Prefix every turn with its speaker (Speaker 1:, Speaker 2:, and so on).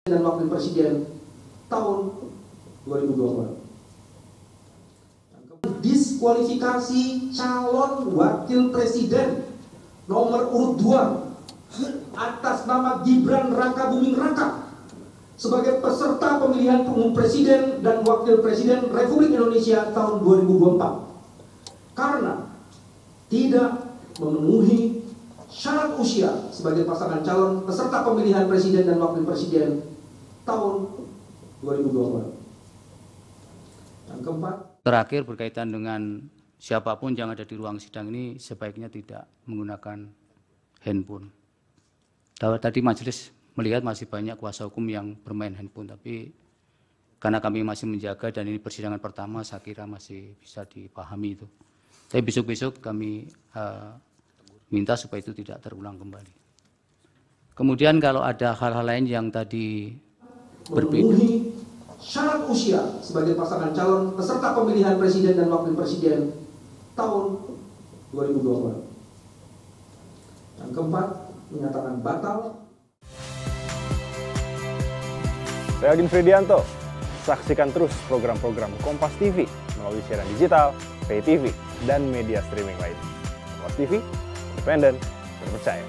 Speaker 1: dan Wakil Presiden tahun 2024. Diskualifikasi calon Wakil Presiden nomor urut 2 atas nama Gibran Rakabuming Raka sebagai peserta pemilihan umum Presiden dan Wakil Presiden Republik Indonesia tahun 2024 karena tidak memenuhi syarat usia sebagai pasangan calon peserta pemilihan Presiden dan Wakil Presiden tahun 2024. Yang keempat,
Speaker 2: terakhir berkaitan dengan siapapun yang ada di ruang sidang ini sebaiknya tidak menggunakan handphone. Tadi majelis melihat masih banyak kuasa hukum yang bermain handphone, tapi karena kami masih menjaga dan ini persidangan pertama, saya kira masih bisa dipahami itu. Tapi besok-besok kami minta supaya itu tidak terulang kembali. Kemudian kalau ada hal-hal lain yang tadi berbeda,
Speaker 1: syarat usia sebagai pasangan calon peserta pemilihan Presiden dan Wakil Presiden tahun 2024. Yang keempat, menyatakan batal.
Speaker 3: Saya Agin Fridianto. Saksikan terus program-program Kompas TV melalui siaran digital, pay TV, dan media streaming lain. Kompas TV, independen, terpercaya.